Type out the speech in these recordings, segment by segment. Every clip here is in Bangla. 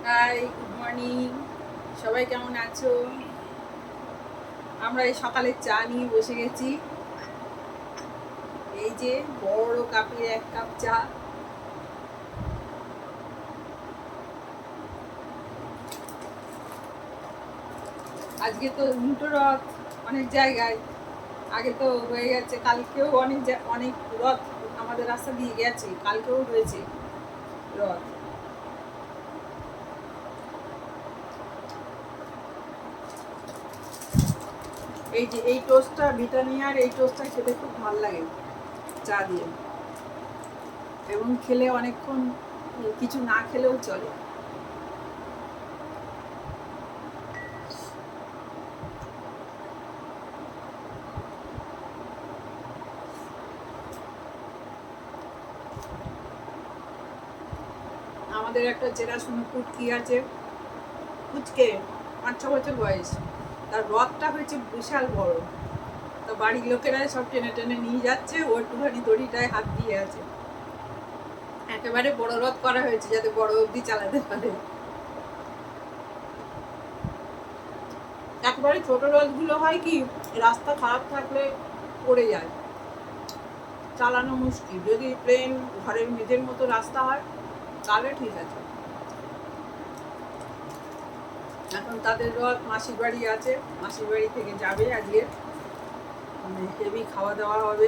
High, good morning. সবাই কেমন আছো? আমরা এই সকালে চা নিয়ে বসে গেছি। এই যে বড় কাপের 1 কাপ চা। আজকে তো উল্টো রথ অনেক জায়গায়। আগে তো হয়ে গেছে, কালকেও অনেক রথ আমাদের রাস্তা দিয়ে গেছে, কালকেও হয়েছে রথ। এই যে এই টোস্টটা, ব্রিটানিয়ার এই টোস্টটা খেতে খুব ভালো লাগে চা দিয়ে, এবং খেলে অনেকক্ষণ কিছু না খেলেও চলে। আমাদের একটা চেনাশোনা কুটকি আছে, কুচকে 5-6 বছর বয়স। তার রথটা হয়েছে বিশাল বড়। তা বাড়ির লোকেরা সব টেনে টেনে নিয়ে যাচ্ছে, ও একটুখানি দড়িটায় হাত দিয়ে আছে। একেবারে বড় রথ করা হয়েছে যাতে বড় অবধি চালাতে পারে। একবারে ছোট রথগুলো হয় কি, রাস্তা খারাপ থাকলে পড়ে যায়, চালানো মুশকিল। যদি প্লেন ঘরের মেঝের মতো রাস্তা হয় তাহলে ঠিক আছে। এখন তাদের রথ মাসির বাড়ি আছে, মাসির বাড়ি থেকে যাবে আজকে, হেভি খাওয়া দাওয়া হবে।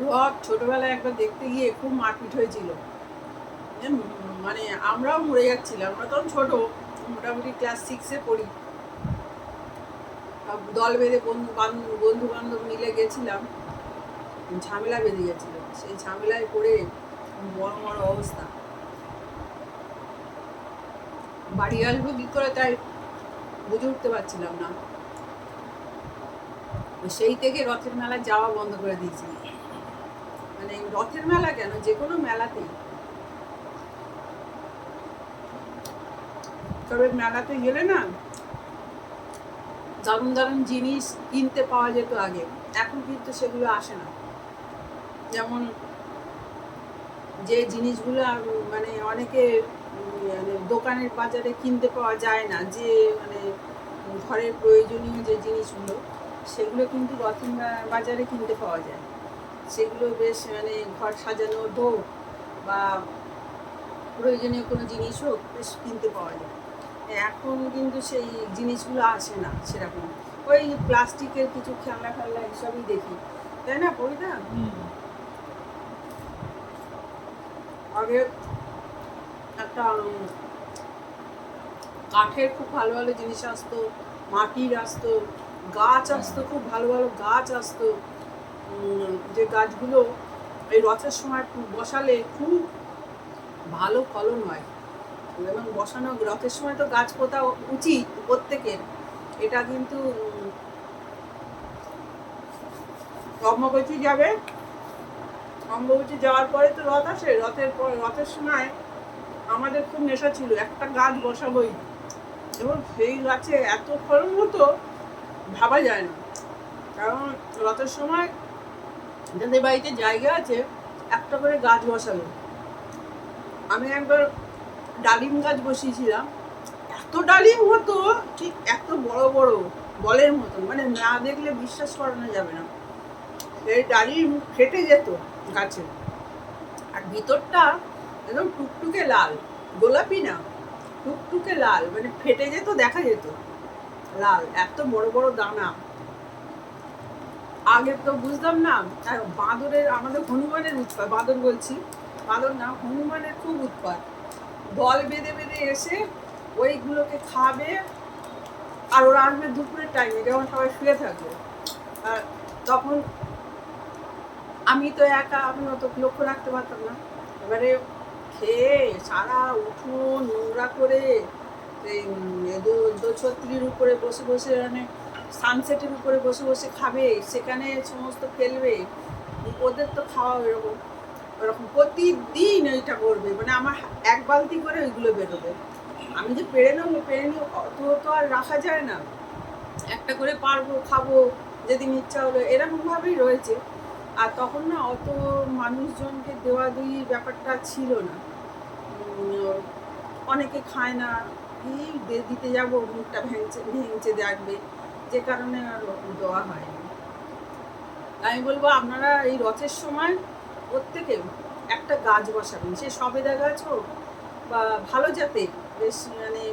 রথ ছোটবেলায় একবার দেখতে গিয়ে খুব মারপিট হয়েছিল। মানে আমরাও মরে যাচ্ছিলাম, আমরা তখন ছোট, মোটামুটি ক্লাস 6-এ পড়ি। দল বেঁধে বন্ধু বান্ধব মিলে গেছিলাম, ঝামেলা বেঁধে গেছিল। সেই ঝামেলায় পড়ে বড় বড় অবস্থা। বাড়ি আসবো কি করে তাই বুঝে উঠতে পারছিলাম না। সেই থেকে রথের মেলায় যাওয়া বন্ধ করে দিয়েছি। মানে রথের মেলা কেন, যে কোনো মেলাতেই। তবে মেলাতে গেলে না দারুণ দারুণ জিনিস কিনতে পাওয়া যেত আগে, এখন কিন্তু সেগুলো আসে না। যেমন যে জিনিসগুলো মানে অনেকে মানে দোকানের বাজারে কিনতে পাওয়া যায় না, যে মানে ঘরের প্রয়োজনীয় যে জিনিসগুলো, সেগুলো কিন্তু রথের বাজারে কিনতে পাওয়া যায়। সেগুলো বেশ মানে ঘর সাজানোর হোক বা প্রয়োজনীয় কোনো জিনিস হোক, বেশ কিনতে পাওয়া যায়। এখন কিন্তু সেই জিনিসগুলো আসে না সেরকম। ওই প্লাস্টিকের কিছু খেলনা ফেলনা এসবই দেখি, তাই না পড়ি না। আগে একটা কাঠের খুব ভালো ভালো জিনিস আসতো, মাটির আসতো, গাছ আসতো, খুব ভালো ভালো গাছ আসতো। যে গাছগুলো এই রথের সময় বসালে খুব ভালো ফলন হয়। এবং বসানো রথের সময় তো গাছ পোতা উচিত প্রত্যেকের। এটা কিন্তু অম্বুবাচী যাবে, অম্বুবাচী যাওয়ার পরে তো রথ আসে, রথের সময় আমাদের খুব নেশা ছিল একটা গাছ বসাবোই, এবং সেই গাছে এত ফলন হতো ভাবা যায় না। কারণ রথের সময় যাদের বাড়িতে জায়গা আছে একটা করে গাছ বসাবে। আমি একবার ডালিম গাছ বসিয়েছিলাম, এত ডালিম হতো, ঠিক এত বড় বড় বলের মতো, মানে না দেখলে বিশ্বাস করানো যাবে না। এই ডালিম ফেটে যেত গাছে, আর ভিতরটা একদম টুকটুকে লাল, গোলাপি না, টুকটুকে লাল, মানে ফেটে যেত, দেখা যেত লাল, এত বড় বড় দানা। আগে তো বুঝতাম না। আর বাঁদরের, আমাদের হনুমানের উৎপাত, বাঁদর বলছি, বাঁদর না, হনুমানের খুব উৎপাত। দল বেঁধে বেঁধে এসে ওইগুলোকে খাবে, আর ওরা আসবে দুপুরের টাইমে যখন সবাই শুয়ে থাকবে। আর তখন আমি তো একা, আমি অত লক্ষ্য রাখতে পারতাম না। এবারে খেয়ে সারা উঠোন নোংরা করে, দোছত্রির উপরে বসে বসে, মানে সানসেটের উপরে বসে বসে খাবে, সেখানে সমস্ত ফেলবে। ওদের তো খাওয়া ওরকম প্রতিদিন এইটা করবে, মানে আমার 1 বালতি করে ওইগুলো বেরোবে। আমি যে পেরে নেবো অত তো আর রাখা যায় না, একটা করে পারবো খাবো যেদিন ইচ্ছা হলো, এরকমভাবেই রয়েছে। আর তখন না অত মানুষজনকে দেওয়া দুইয়ের ব্যাপারটা ছিল না। অনেকে খায় না, এই দিতে যাবো মুখটা ভেঙচে ভেঙচে দেখবে, যে কারণে আর দেওয়া হয়নি। আমি বলবো আপনারা এই রথের সময় প্রত্যেকে একটা গাছ বসাবেন, সে সবেদা গাছ হোক বা ভালো জাতের, বেশ মানে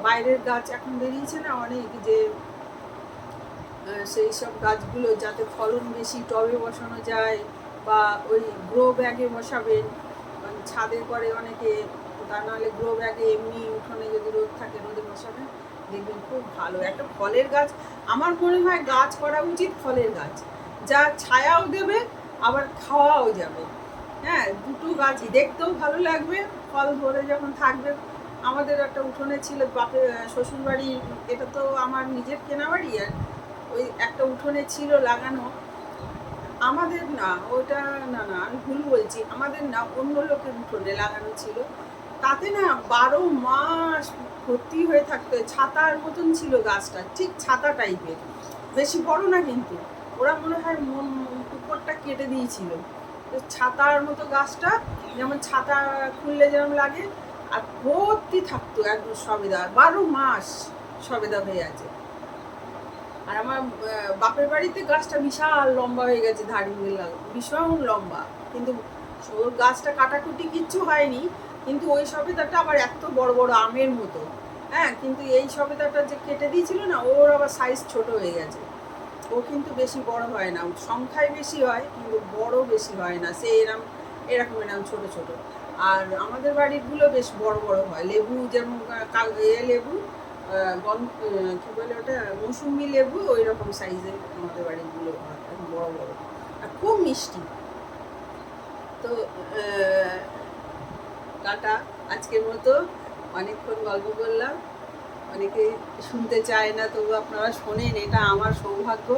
বাইরের গাছ এখন বেরিয়েছে না অনেক, যে সেই সব গাছগুলো যাতে ফলন বেশি, টবে বসানো যায় বা ওই গ্রো ব্যাগে বসাবেন, ছাদে করে অনেকে, তা নাহলে গ্রো ব্যাগে এমনি উঠোনে যদি রোদ থাকে রোদে বসাবেন, দেখবেন খুব ভালো একটা ফলের গাছ। আমার মনে হয় গাছ করা উচিত ফলের গাছ, যা ছায়াও দেবে আবার খাওয়াও যাবে। হ্যাঁ, দুটো গাছই দেখতেও ভালো লাগবে, ফল ধরে যখন থাকবে। আমাদের একটা উঠোনে ছিল বাপের শ্বশুর বাড়ি, এটা তো আমার নিজের কেনা বাড়ি, আর ওই একটা উঠোনে ছিল লাগানো, আমাদের না ওটা, না না আমি ভুল বলছি, আমাদের না অন্য লোকের উঠোনে লাগানো ছিল। তাতে না 12 মাস ভর্তি হয়ে থাকতো, ছাতার মতন ছিল গাছটা, ঠিক ছাতা টাইপের, বেশি বড় না কিন্তু, ওরা মনে হয় উপরটা কেটে দিয়েছিল। ছাতার মতো গাছটা, যেমন ছাতা খুললে যেমন লাগে, আর ভর্তি থাকতো একদম সবেদা, 12 মাস সবেদা হয়ে আছে। আর আমার বাপের বাড়িতে গাছটা বিশাল লম্বা হয়ে গেছে, ধাড়ি ভীষণ লম্বা, কিন্তু ওর গাছটা কাটাকুটি কিচ্ছু হয়নি, কিন্তু ওই সবেদাটা আবার এত বড় বড় আমের মতো। হ্যাঁ, কিন্তু এই সবেদাটা যে কেটে দিয়েছিল না, ওর আবার সাইজ ছোট হয়ে গেছে, ও কিন্তু বেশি বড় হয় না, সংখ্যায় বেশি হয় কিন্তু বড় বেশি হয় না, সে এরকম ছোট ছোট। আর আমাদের বাড়িগুলো বেশ বড় বড় হয়, লেবু যেমন লেবু কি বলে ওটা, মৌসুমি লেবু, ওই রকম সাইজের আমাদের বাড়িগুলো হয়, বড় বড় আর খুব মিষ্টি। তো টাটা, আজকের মতো অনেকক্ষণ গল্প করলাম, অনেকে শুনতে চায় না, তবু আপনারা শোনেন, এটা আমার সৌভাগ্য।